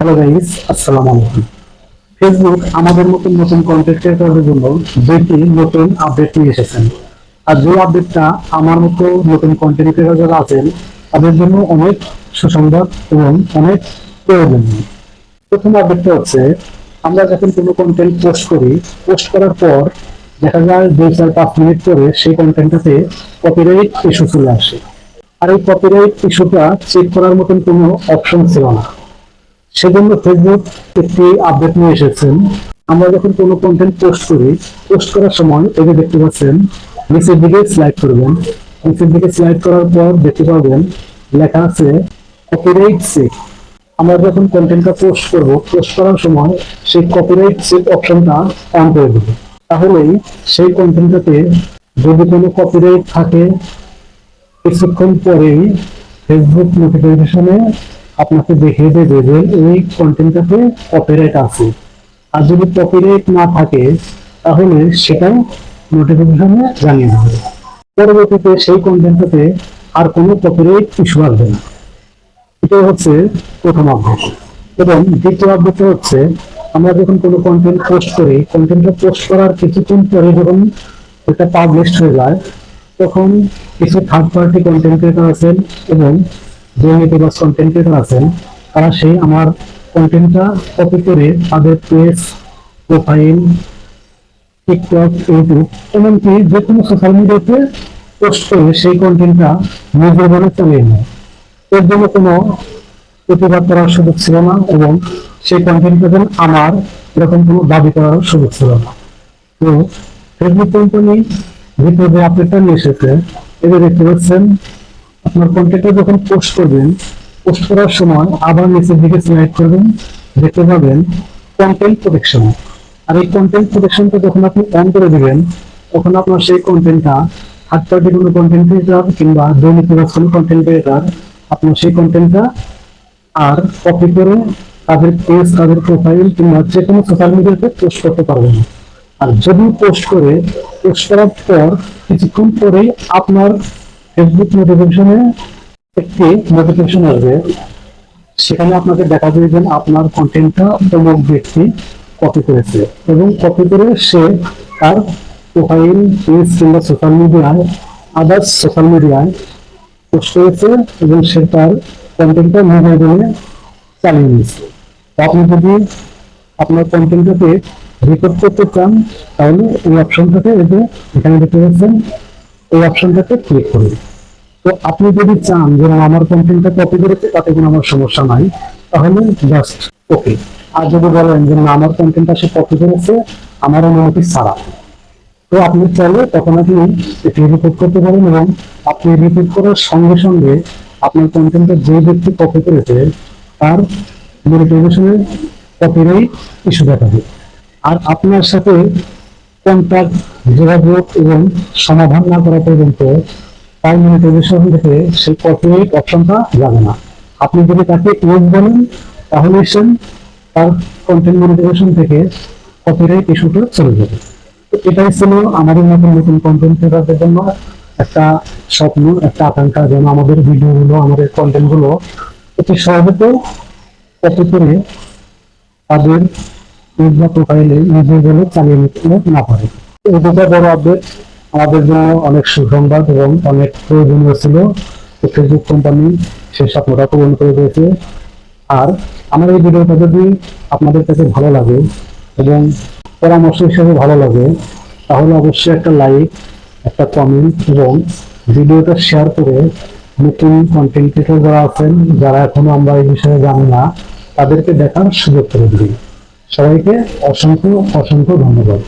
Hello guys, আসসালামু আলাইকুম। Facebook আমাদের মতন নতুন কন্টেন্ট ক্রিয়েটরদের জন্য দুইটি নতুন আপডেট নিয়ে এসেছেন। আর যে আপডেটটা আমার মতো নতুন কন্টেন্ট ক্রিয়েটর যারা আছেন তাদের জন্য অনেক সুসংবাদ এবং অনেক প্রয়োজনীয়। প্রথম আপডেটটা হচ্ছে, আমরা যখন কোনো কন্টেন্ট পোস্ট করি, পোস্ট করার পর দেখা যায় 2-4-5 মিনিট পরে সেই কন্টেন্টটাতে কপিরাইট ইস্যু চলে আসে। আর এই কপিরাইট ইস্যুটা চেক করার মতন কোনো অপশন ছিল না। সেজন্য ফেসবুক একটি আপডেট নিয়ে এসেছেন। আমরা যখন কোনো কন্টেন্ট পোস্ট করি, পোস্ট করার সময় এই যে দেখতে পাচ্ছেন, নিচের দিকে স্লাইড করবেন। নিচের দিকে স্লাইড করার পর দেখতে পাবেন লেখা আছে কপিরাইট চেক। আমরা যখন কন্টেন্টটা পোস্ট করব, পোস্ট করার সময় সেই কপিরাইট চেক অপশনটা অন করে দেব। তাহলেই সেই কন্টেন্টটাতে যদি কোনো কপিরাইট থাকে, কিছুক্ষণ পরেই ফেসবুক নোটিফিকেশনে আপনাকে দেখিয়ে দেবে যে এই কন্টেন্টটাতে কপিরাইট আছে। আর যদি কপিরাইট না থাকে তাহলে সেটা নোটিফিকেশনে জানিয়ে দেবে। পরবর্তীতে সেই কন্টেন্টটাতে আর কোনো কপিরাইট ইস্যু আসবে না। এটা হচ্ছে প্রথম আপডেট। এবং দ্বিতীয় আপডেটটা হচ্ছে, আমরা যখন কোনো কন্টেন্ট পোস্ট করি, কন্টেন্টটা পোস্ট করার কিছুক্ষণ পরে যখন এটা পাবলিশ হয়ে যায়, তখন কিছু থার্ড পার্টি কন্টেন্ট ক্রিয়েটর আছেন এবং যে নেতিবাচক কন্টেন্ট ক্রিয়েটর আছেন, তারা সেই আমার কন্টেন্টটা কপি করে তাদের পেজ, প্রোফাইল, টিকটক, ইউটিউব, এমনকি যে কোনো সোশ্যাল মিডিয়াতে পোস্ট করে সেই কন্টেন্টটা নিজের বলে চালিয়ে নেয়। এর জন্য কোনো প্রতিবাদ করার সুযোগ ছিল না এবং সেই কন্টেন্টের জন্য আমার এরকম কোনো দাবি করার সুযোগ ছিল না। তো ফেসবুক কোম্পানি ভিতরে যে আপডেটটা নিয়ে এসেছে, এটা দেখতে পাচ্ছেন, আপনার কন্টেন্টটা যখন পোস্ট করবেন, পোস্ট করার সময় আবার নিচের দিকে স্লাইড করবেন, দেখতে পাবেন কন্টেন্ট প্রোটেকশন। আর এই কন্টেন্ট প্রোটেকশনটা যখন আপনি অন করে দিবেন, তখন আপনার সেই কন্টেন্টটা থার্ড পার্টি কোনো কন্টেন্ট ক্রিয়েটর কিংবা দৈনিক কোনো কন্টেন্ট ক্রিয়েটর আপনার সেই কন্টেন্টটা আর কপি করে তাদের পেজ, তাদের প্রোফাইল কিংবা যে কোনো সোশ্যাল মিডিয়াতে পোস্ট করতে পারবেন না। আর যদি পোস্ট করে, পোস্ট করার পর কিছুক্ষণ পরেই আপনার ফেসবুক নোটিফিকেশনে একটি নোটিফিকেশন আসবে। সেখানে আপনাকে দেখা যাবে যে আপনার কন্টেন্টটা অমুক ব্যক্তি কপি করেছে এবং কপি করে সে তার প্রোফাইল, পেজ কিংবা সোশ্যাল মিডিয়ায়, আদার্স সোশ্যাল মিডিয়ায় পোস্ট করেছে এবং সে তার কন্টেন্টটা নিজের জন্য চালিয়ে নিয়েছে। তো আপনি যদি আপনার কন্টেন্টটাকে রিপোর্ট করতে চান, তাহলে এই অপশনটাতে এখানে দেখতে পাচ্ছেন, এই অপশনটাতে ক্লিক করুন। তো আপনি যদি চান যে আমার কন্টেন্টটা কপি করেছে, তাতে কোনো আমার সমস্যা নাই, তাহলে জাস্ট ওকে। আর যদি বলেন যে না, আমার কন্টেন্টটা সে কপি করেছে আমার অনুমতি ছাড়া, তো আপনি চাইলে তখন আপনি এটি রিপোর্ট করতে পারেন এবং আপনি রিপোর্ট করার সঙ্গে সঙ্গে আপনার কন্টেন্টটা যে ব্যক্তি কপি করেছে তার মনিটাইজেশনে কপিরাইট ইস্যু দেখাবে। আর আপনার সাথে কন্ট্যাক্ট, যোগাযোগ এবং সমাধান না করা পর্যন্ত তার মনিটাইজেশন থেকে সেই কপিরাইট অপশনটা যাবে না। আপনি যদি তাকে ইউজ বলেন, তাহলে সে তার কন্টেন্ট মনিটাইজেশন থেকে কপিরাইট ইস্যুটা চলে যাবে। তো এটাই ছিল আমাদের নতুন নতুন কন্টেন্ট ক্রিয়েটরদের জন্য একটা স্বপ্ন, একটা আকাঙ্ক্ষা, যেন আমাদের ভিডিওগুলো, আমাদের কন্টেন্টগুলো অতি সহজে কপি করে তাদের পেজ বা প্রোফাইলে নিজের বলে চালিয়ে নিতে না পারে। এই দুটো বড় আপডেট আমাদের জন্য অনেক সুসংবাদ এবং অনেক প্রয়োজনীয় ছিল। ফেসবুক কোম্পানি সেই স্বপ্নটা পূরণ করে দিয়েছে। আর আমার এই ভিডিওটা যদি আপনাদের কাছে ভালো লাগে এবং পরামর্শ হিসেবে ভালো লাগে, তাহলে অবশ্যই একটা লাইক, একটা কমেন্ট এবং ভিডিওটা শেয়ার করে নতুন কন্টেন্ট ক্রিয়েটর যারা আছেন, যারা এখনো আমরা এই বিষয়ে জানি না, তাদেরকে দেখার সুযোগ করে দিন। সবাইকে অসংখ্য অসংখ্য ধন্যবাদ।